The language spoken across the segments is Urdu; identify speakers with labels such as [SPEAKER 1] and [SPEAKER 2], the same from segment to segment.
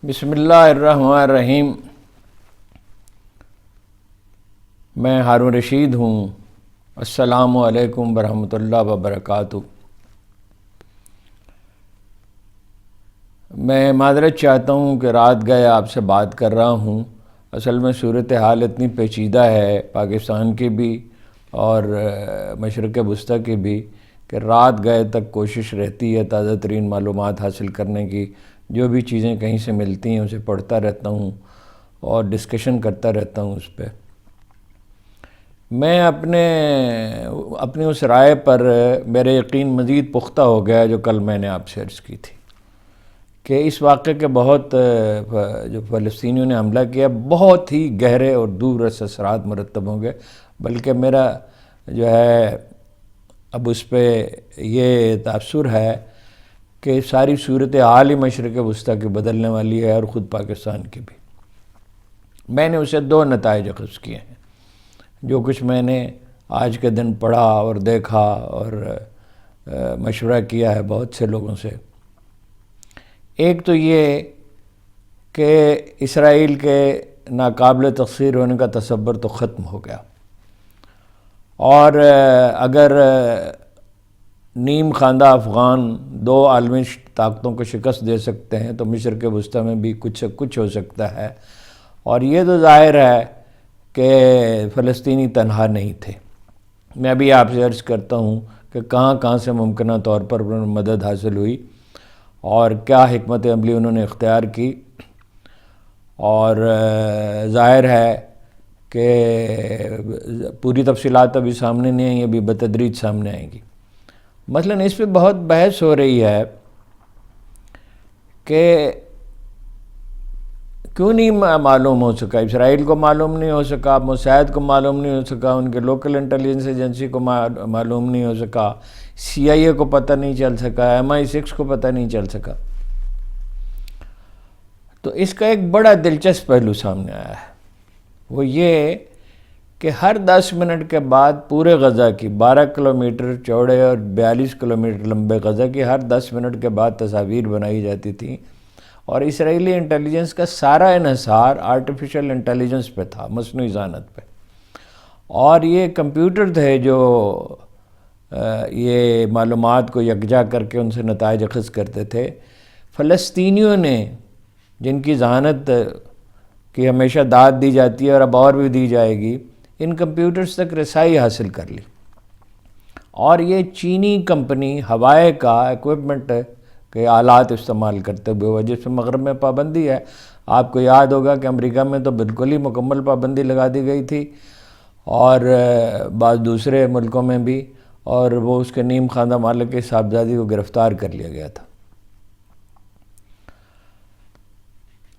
[SPEAKER 1] بسم اللہ الرحمن الرحیم۔ میں ہارون رشید ہوں۔ السلام علیکم ورحمۃ اللہ وبرکاتہ۔ میں معذرت چاہتا ہوں کہ رات گئے آپ سے بات کر رہا ہوں۔ اصل میں صورتحال اتنی پیچیدہ ہے پاکستان کی بھی اور مشرق وسطیٰ کی بھی کہ رات گئے تک کوشش رہتی ہے تازہ ترین معلومات حاصل کرنے کی۔ جو بھی چیزیں کہیں سے ملتی ہیں اسے پڑھتا رہتا ہوں اور ڈسکشن کرتا رہتا ہوں اس پہ۔ میں اپنی اس رائے پر میرے یقین مزید پختہ ہو گیا جو کل میں نے آپ سے عرض کی تھی کہ اس واقعے کے بہت جو فلسطینیوں نے حملہ کیا بہت ہی گہرے اور دور رس اثرات مرتب ہوں گے، بلکہ میرا جو ہے اب اس پہ یہ تاثر ہے کہ ساری صورتحال ہی مشرق وسطیٰ کی بدلنے والی ہے اور خود پاکستان کی بھی۔ میں نے اسے دو نتائج اخذ کیے ہیں جو کچھ میں نے آج کے دن پڑھا اور دیکھا اور مشورہ کیا ہے بہت سے لوگوں سے۔ ایک تو یہ کہ اسرائیل کے ناقابل تفسیر ہونے کا تصور تو ختم ہو گیا، اور اگر نیم خواندہ افغان دو عالمی طاقتوں کو شکست دے سکتے ہیں تو مشرق وسطیٰ میں بھی کچھ ہو سکتا ہے، اور یہ تو ظاہر ہے کہ فلسطینی تنہا نہیں تھے۔ میں بھی آپ سے عرض کرتا ہوں کہ کہاں سے ممکنہ طور پر مدد حاصل ہوئی اور کیا حکمت عملی انہوں نے اختیار کی، اور ظاہر ہے کہ پوری تفصیلات ابھی سامنے نہیں آئیں، ابھی بتدریج سامنے آئیں گی۔ مثلاً اس پہ بہت بحث ہو رہی ہے کہ کیوں نہیں معلوم ہو سکا، اسرائیل کو معلوم نہیں ہو سکا، موساد کو معلوم نہیں ہو سکا، ان کے لوکل انٹیلیجنس ایجنسی کو معلوم نہیں ہو سکا، CIA کو پتہ نہیں چل سکا، MI6 کو پتہ نہیں چل سکا۔ تو اس کا ایک بڑا دلچسپ پہلو سامنے آیا ہے، وہ یہ کہ ہر 10 منٹ کے بعد پورے غزہ کی 12 کلومیٹر چوڑے اور 42 کلومیٹر لمبے غزہ کی ہر 10 منٹ کے بعد تصاویر بنائی جاتی تھیں، اور اسرائیلی انٹیلیجنس کا سارا انحصار آرٹیفیشل انٹیلیجنس پہ تھا، مصنوعی ذہانت پہ، اور یہ کمپیوٹر تھے جو یہ معلومات کو یکجا کر کے ان سے نتائج اخذ کرتے تھے۔ فلسطینیوں نے جن کی ذہانت کی ہمیشہ داد دی جاتی ہے اور اب اور بھی دی جائے گی، ان کمپیوٹرز تک رسائی حاصل کر لی، اور یہ چینی کمپنی ہوائے کا ایکوپمنٹ کے آلات استعمال کرتے ہوئے ہوا، جس پہ مغرب میں پابندی ہے۔ آپ کو یاد ہوگا کہ امریکہ میں تو بالکل ہی مکمل پابندی لگا دی گئی تھی، اور بعض دوسرے ملکوں میں بھی، اور وہ اس کے نیم خواندہ مالک کے صاحبزادی کو گرفتار کر لیا گیا تھا۔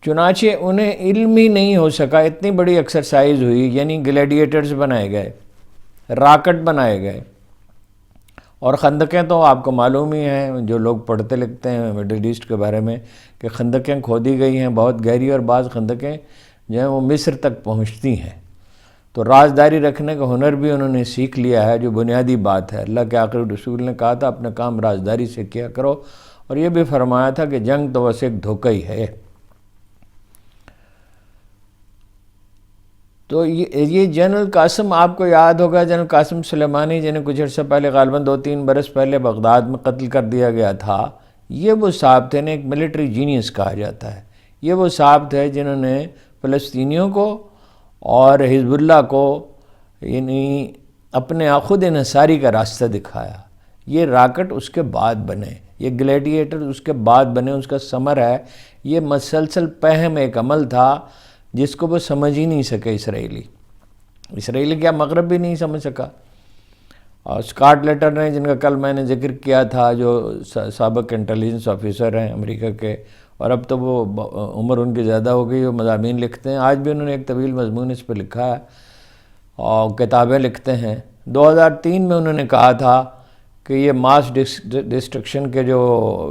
[SPEAKER 1] چنانچہ انہیں علم ہی نہیں ہو سکا، اتنی بڑی ایکسرسائز ہوئی، یعنی گلیڈیٹرز بنائے گئے، راکٹ بنائے گئے، اور خندقیں تو آپ کو معلوم ہی ہیں، جو لوگ پڑھتے لکھتے ہیں مڈل ایسٹ کے بارے میں، کہ خندقیں کھودی گئی ہیں بہت گہری، اور بعض خندقیں جو ہیں وہ مصر تک پہنچتی ہیں۔ تو رازداری رکھنے کا ہنر بھی انہوں نے سیکھ لیا ہے، جو بنیادی بات ہے۔ اللہ کے آخری رسول نے کہا تھا اپنا کام رازداری سے کیا کرو، اور یہ بھی فرمایا تھا کہ جنگ تو بس ایک دھوکہ ہی ہے۔ تو یہ جنرل قاسم، آپ کو یاد ہوگا جنرل قاسم سلیمانی، جنہیں کچھ عرصہ پہلے غالباً 2-3 برس پہلے بغداد میں قتل کر دیا گیا تھا، یہ وہ صاحب تھے، ایک ملٹری جینیس کہا جاتا ہے۔ یہ وہ صاحب تھے جنہوں نے فلسطینیوں کو اور حزب اللہ کو یعنی اپنے خود انحصاری کا راستہ دکھایا۔ یہ راکٹ اس کے بعد بنے، یہ گلیڈیٹر اس کے بعد بنے، اس کا ثمر ہے۔ یہ مسلسل پہم ایک عمل تھا جس کو وہ سمجھ ہی نہیں سکے اسرائیلی کیا مغرب بھی نہیں سمجھ سکا۔ اور اسکاٹ لیٹر نے، جن کا کل میں نے ذکر کیا تھا، جو سابق انٹیلیجنس آفیسر ہیں امریکہ کے، اور اب تو وہ عمر ان کی زیادہ ہو گئی، وہ مضامین لکھتے ہیں، آج بھی انہوں نے ایک طویل مضمون اس پہ لکھا ہے اور کتابیں لکھتے ہیں۔ 2003 میں انہوں نے کہا تھا کہ یہ ماس ڈسٹرکشن کے جو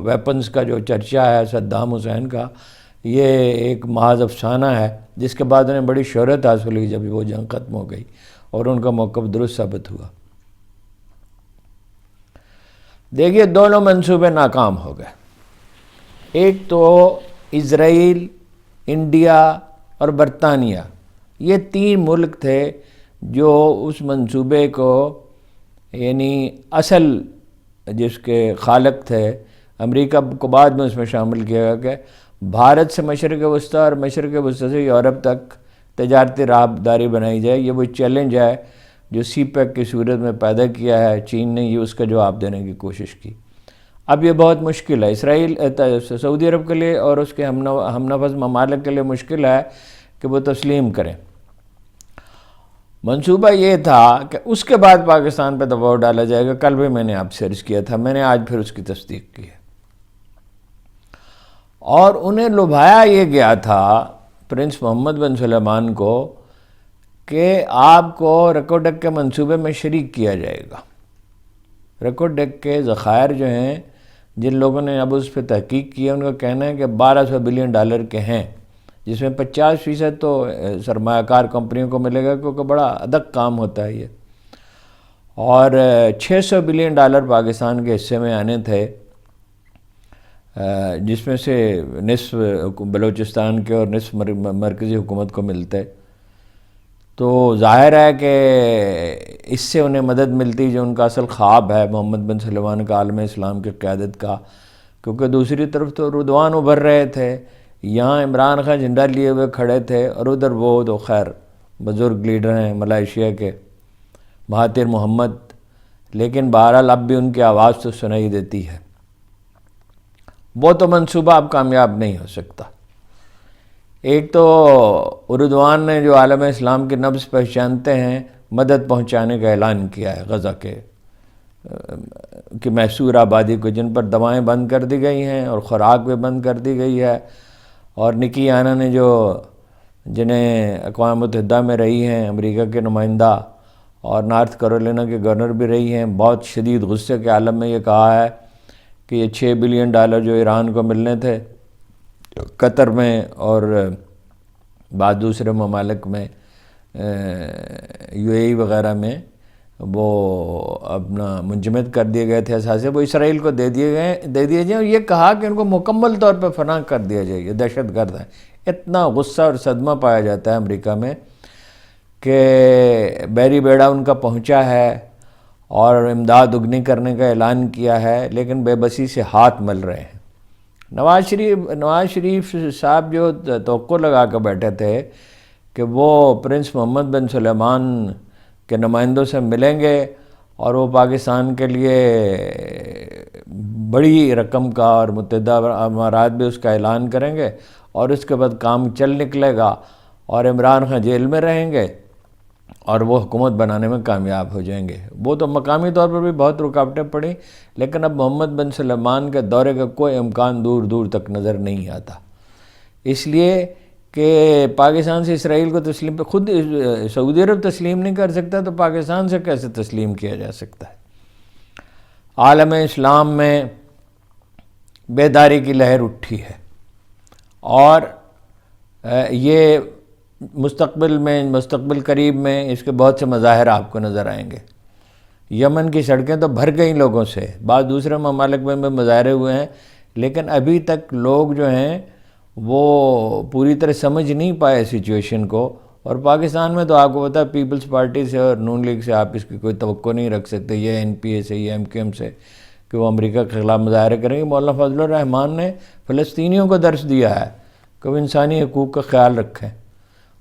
[SPEAKER 1] ویپنز کا جو چرچا ہے صدام حسین کا، یہ ایک محض افسانہ ہے، جس کے بعد انہیں بڑی شہرت حاصل ہوئی جب وہ جنگ ختم ہو گئی اور ان کا موقف درست ثابت ہوا۔ دیکھیے دونوں منصوبے ناکام ہو گئے۔ ایک تو اسرائیل انڈیا اور برطانیہ، یہ 3 ملک تھے جو اس منصوبے کو یعنی اصل جس کے خالق تھے۔ امریکہ کو بعد میں اس میں شامل کیا گیا کہ بھارت سے مشرق وسطیٰ اور مشرق وسطیٰ سے یورپ تک تجارتی راہداری بنائی جائے۔ یہ وہ چیلنج ہے جو سی پیک کی صورت میں پیدا کیا ہے چین نے، یہ اس کا جواب دینے کی کوشش کی۔ اب یہ بہت مشکل ہے اسرائیل سعودی عرب کے لیے اور اس کے ہم نفس ممالک کے لیے مشکل ہے کہ وہ تسلیم کریں۔ منصوبہ یہ تھا کہ اس کے بعد پاکستان پہ دباؤ ڈالا جائے گا۔ کل بھی میں نے آپ سے عرض کیا تھا، میں نے آج پھر اس کی تصدیق کی ہے۔ اور انہیں لبھایا یہ گیا تھا پرنس محمد بن سلمان کو کہ آپ کو رکوٹک کے منصوبے میں شریک کیا جائے گا۔ رکوٹک کے ذخائر جو ہیں، جن لوگوں نے اب اس پہ تحقیق کی ہے، ان کا کہنا ہے کہ $1200 بلین کے ہیں، جس میں 50% تو سرمایہ کار کمپنیوں کو ملے گا کیونکہ بڑا ادق کام ہوتا ہے یہ، اور $600 بلین پاکستان کے حصے میں آنے تھے، جس میں سے نصف بلوچستان کے اور نصف مرکزی حکومت کو ملتے۔ تو ظاہر ہے کہ اس سے انہیں مدد ملتی جو ان کا اصل خواب ہے محمد بن سلمان کا عالم اسلام کی قیادت کا، کیونکہ دوسری طرف تو اردوان ابھر رہے تھے، یہاں عمران خان جھنڈا لیے ہوئے کھڑے تھے، اور ادھر وہ تو خیر بزرگ لیڈر ہیں ملائیشیا کے مہاتیر محمد، لیکن بہرحال اب بھی ان کی آواز تو سنائی دیتی ہے۔ وہ تو منصوبہ اب کامیاب نہیں ہو سکتا۔ ایک تو اردوان نے جو عالم اسلام کی نبض پہچانتے ہیں، مدد پہنچانے کا اعلان کیا ہے غزہ کی محصور آبادی کو، جن پر دوائیں بند کر دی گئی ہیں اور خوراک بھی بند کر دی گئی ہے، اور نکی آنا نے جنہیں اقوام متحدہ میں رہی ہیں، امریکہ کے نمائندہ اور نارتھ کیرولینا کے گورنر بھی رہی ہیں، بہت شدید غصے کے عالم میں یہ کہا ہے کہ یہ $6 بلین جو ایران کو ملنے تھے قطر میں اور بعض دوسرے ممالک میں UAE وغیرہ میں وہ اپنا منجمد کر دیے گئے تھے اثاثے، وہ اسرائیل کو دے دیے جائیں، اور یہ کہا کہ ان کو مکمل طور پہ فنا کر دیا جائے، یہ دہشت گرد ہے۔ اتنا غصہ اور صدمہ پایا جاتا ہے امریکہ میں کہ بحری بیڑا ان کا پہنچا ہے اور امداد دگنی کرنے کا اعلان کیا ہے، لیکن بے بسی سے ہاتھ مل رہے ہیں۔ نواز شریف صاحب جو توقع لگا کے بیٹھے تھے کہ وہ پرنس محمد بن سلمان کے نمائندوں سے ملیں گے اور وہ پاکستان کے لیے بڑی رقم کا اور متحدہ امارات بھی اس کا اعلان کریں گے، اور اس کے بعد کام چل نکلے گا اور عمران خان جیل میں رہیں گے اور وہ حکومت بنانے میں کامیاب ہو جائیں گے۔ وہ تو مقامی طور پر بھی بہت رکاوٹیں پڑیں، لیکن اب محمد بن سلمان کے دورے کا کوئی امکان دور دور تک نظر نہیں آتا، اس لیے کہ پاکستان سے اسرائیل کو تسلیم، خود سعودی عرب تسلیم نہیں کر سکتا تو پاکستان سے کیسے تسلیم کیا جا سکتا ہے۔ عالم اسلام میں بیداری کی لہر اٹھی ہے، اور یہ مستقبل قریب میں اس کے بہت سے مظاہر آپ کو نظر آئیں گے۔ یمن کی سڑکیں تو بھر گئیں لوگوں سے، بعض دوسرے ممالک میں بھی مظاہرے ہوئے ہیں، لیکن ابھی تک لوگ جو ہیں وہ پوری طرح سمجھ نہیں پائے سچویشن کو، اور پاکستان میں تو آپ کو پتہ ہے پیپلز پارٹی سے اور نون لیگ سے آپ اس کی کوئی توقع نہیں رکھ سکتے، یہ NPA سے، یہ MQM سے، کہ وہ امریکہ کے خلاف مظاہرے کریں گے۔ مولانا فضل الرحمان نے فلسطینیوں کو درس دیا ہے کہ وہ انسانی حقوق کا خیال رکھیں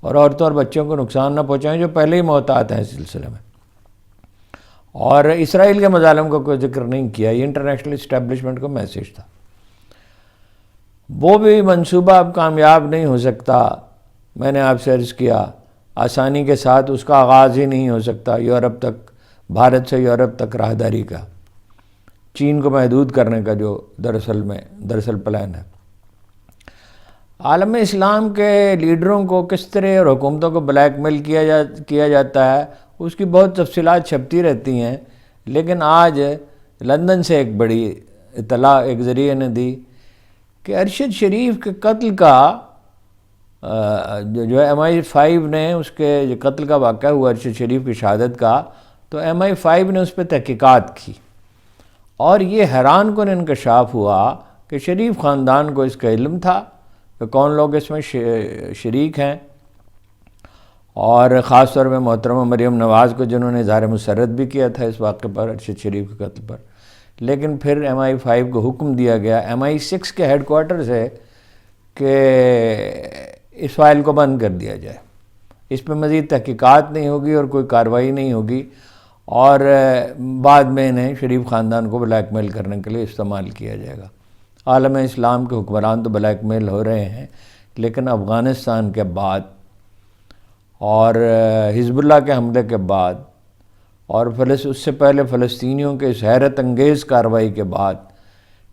[SPEAKER 1] اور عورتوں اور بچوں کو نقصان نہ پہنچائیں، جو پہلے ہی محتاط ہیں اس سلسلے میں۔ اور اسرائیل کے مظالم کا کوئی ذکر نہیں کیا، یہ انٹرنیشنل اسٹیبلشمنٹ کا میسیج تھا۔ وہ بھی منصوبہ اب کامیاب نہیں ہو سکتا، میں نے آپ سے عرض کیا، آسانی کے ساتھ اس کا آغاز ہی نہیں ہو سکتا یورپ تک، بھارت سے یورپ تک راہداری کا، چین کو محدود کرنے کا جو دراصل پلان ہے۔ عالم اسلام کے لیڈروں کو کس طرح اور حکومتوں کو بلیک میل کیا جاتا ہے، اس کی بہت تفصیلات چھپتی رہتی ہیں، لیکن آج لندن سے ایک بڑی اطلاع ایک ذریعے نے دی کہ ارشد شریف کے قتل کا جو MI5 نے اس کے جو قتل کا واقعہ ہوا ارشد شریف کی شہادت کا، تو MI5 نے اس پہ تحقیقات کی، اور یہ حیران کن انکشاف ہوا کہ شریف خاندان کو اس کا علم تھا کہ کون لوگ اس میں شریک ہیں، اور خاص طور پہ محترمہ مریم نواز کو جنہوں نے اظہار مسرت بھی کیا تھا اس واقعے پر، ارشد شریف کے قتل پر، لیکن پھر MI5 کو حکم دیا گیا MI6 کے ہیڈ کوارٹر سے کہ اس فائل کو بند کر دیا جائے، اس پہ مزید تحقیقات نہیں ہوگی اور کوئی کارروائی نہیں ہوگی، اور بعد میں انہیں شریف خاندان کو بلیک میل کرنے کے لیے استعمال کیا جائے گا۔ عالم اسلام کے حکمران تو بلیک میل ہو رہے ہیں، لیکن افغانستان کے بعد اور حزب اللہ کے حملے کے بعد اور اس سے پہلے فلسطینیوں کے اس حیرت انگیز کارروائی کے بعد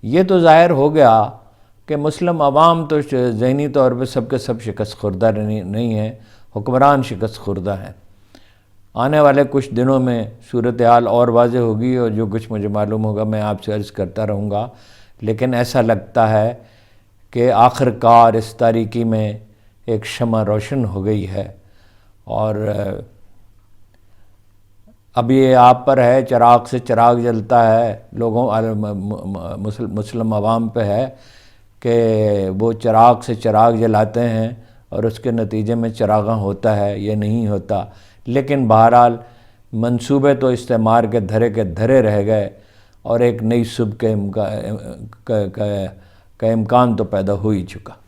[SPEAKER 1] یہ تو ظاہر ہو گیا کہ مسلم عوام تو ذہنی طور پہ سب کے سب شکست خوردہ نہیں ہیں، حکمران شکست خوردہ ہیں۔ آنے والے کچھ دنوں میں صورتحال اور واضح ہوگی، اور جو کچھ مجھے معلوم ہوگا میں آپ سے عرض کرتا رہوں گا، لیکن ایسا لگتا ہے کہ آخر کار اس تاریکی میں ایک شمع روشن ہو گئی ہے، اور اب یہ آپ پر ہے، چراغ سے چراغ جلتا ہے، لوگوں مسلم عوام پہ ہے کہ وہ چراغ سے چراغ جلاتے ہیں اور اس کے نتیجے میں چراغاں ہوتا ہے یا نہیں ہوتا، لیکن بہرحال منصوبے تو استعمار کے دھرے رہ گئے، اور ایک نئی صبح کا امکان تو پیدا ہو ہی چکا۔